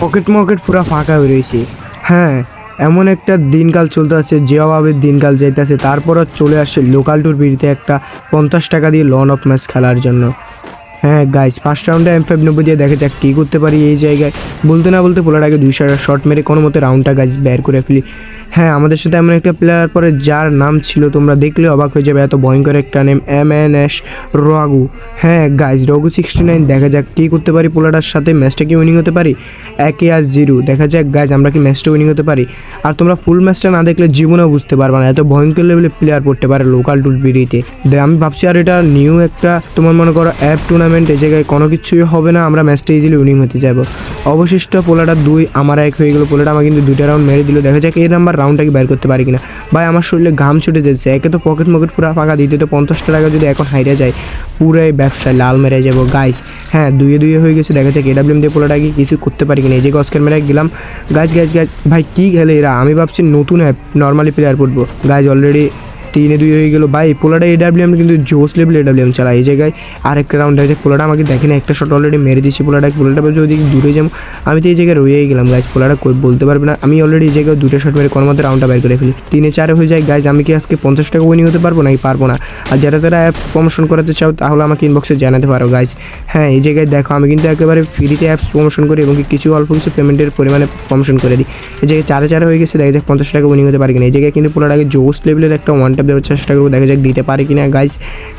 Pocket মকেট পুরো ফাঁকা হয়ে রয়েছে। হ্যাঁ, এমন একটা দিনকাল চলতে আছে, যেভাবে দিনকাল যাইতেছে, তারপরও চলে আসছে লোকাল টুর বিড়িতে একটা 50 টাকা দিয়ে লন অফ ম্যাচ খেলার জন্য। হ্যাঁ গাইস, ফার্স্ট রাউন্ডে M590 দিয়ে দেখা যাক কী করতে পারি এই জায়গায়। বলতে না বলতে পোলার আগে 2 শট মেরে কোনো মতে রাউন্ডটা গাইস বের করে ফেলি। হ্যাঁ, আমাদের সাথে এমন একটা প্লেয়ার পরে যার নাম ছিল, তোমরা দেখলে অবাক হয়ে যাবে, এত ভয়ঙ্কর একটা নেম, MNS রঘু। হ্যাঁ গাইস, রঘু 69। দেখা যাক কী করতে পারি পোলাটার সাথে, ম্যাচটা কি উইনিং হতে পারি। 1-0। দেখা যাক গাইস আমরা কি ম্যাচটা উইনিং হতে পারি। আর তোমরা ফুল ম্যাচটা না দেখলে জীবনেও বুঝতে পারবে না এত ভয়ঙ্কর লেভেলের প্লেয়ার পড়তে পারে লোকাল টুর বিড়িতে। আমি ভাবছি আর এটা নিউ একটা তোমার মনে করো অ্যাপ টুর্নামেন্ট, এই জায়গায় কোনো কিছুই হবে না, আমরা ম্যাচটা ইজিলি উইনিং হতে যাবো। অবশিষ্ট পোলাটা 2, আমার 1 হয়ে গেলো। পোলাটা আমার কিন্তু 2টা রাউন্ড মেরে দিল। দেখা যাক এই নাম্বার রাউন্ডটাকে বের করতে পারি কিনা। ভাই আমার শরীরে ঘাম ছুটে যাচ্ছে, একে তো পকেট মকেট পুরো ফাঁকা, দ্বিতীয়ত 50 টাকা যদি এখন হাইরে যায় পুরাই ব্যবসায় লাল মেরে যাবো গাইস। হ্যাঁ, 2-2 হয়ে গেছে। দেখা যাক AWM দিয়ে পোলাটাকে কিছু করতে পারি কিনা। এই যে অস্কার মেরে গেলাম গাইস। ভাই কী খেলে এরা, আমি ভাবছি নতুন অ্যাপ নর্মালি প্লেয়ার পড়বো গাইস। অলরেডি 3-2 হয়ে গেলো। ভাই পোলাটা AWM কিন্তু জোস লেভেল AWM চালা। এই জায়গায় আরেকটা রাউন্ড হয়েছে, পোলাটা আমাকে দেখে না, একটা শট অলরেডি মেরে দিচ্ছি। পোলাটা বলছে ওদিকে দূরে যাবো, আমি তো এই জায়গায় রয়েই গেলাম গাইজ। পোলাটা বলতে পারবে না, আমি অলরেডি এই জায়গায় 2টা শট মেরে কোনো মধ্যে রাউন্ডটা বের করে ফেলি। 3-4 হয়ে যায় গাইজ। আমি কি আজকে 50 টাকা উইনিং হতে পারবো নাকি পারবো না। আর যারা তারা অ্যাপ প্রমোশন করাতে চাও তাহলে আমাকে ইনবক্সে জানাতে পারো গাইজ। হ্যাঁ, এই জায়গায় দেখো আমি কিন্তু একেবারে ফ্রিতে অ্যাপস প্রমোশন করি এবং কিছু অল্প কিছু পেমেন্টের পরিমাণে প্রমোশন করে দিই। এই জায়গায় 4-4 হয়ে গেছে। দেখা যাক 50 টাকা উইনিং হতে পারি কিনা। এই জায়গায় কিন্তু পোলাটাকে জোস লেভেলের একটা 1 ট্যাপ দেওয়ার চেষ্টা করবো, দেখা যাক দিতে পারে কিনা গাইজ।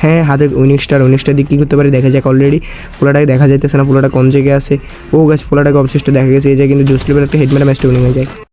হ্যাঁ, হাতে উইনিং স্টার দিয়ে কী করতে পারি দেখা যাক। অলরেডি পোলাটাকে দেখা যাইতেছে না, পোলাটা কোন জায়গায় আছে। ও গাইজ, পোলাটাকে অবশিষ্ট দেখা গেছে। এই জায়গায় কিন্তু জোস লেভেলের একটা হেড মেরে ম্যাচটা উইনিং হয়ে যায়।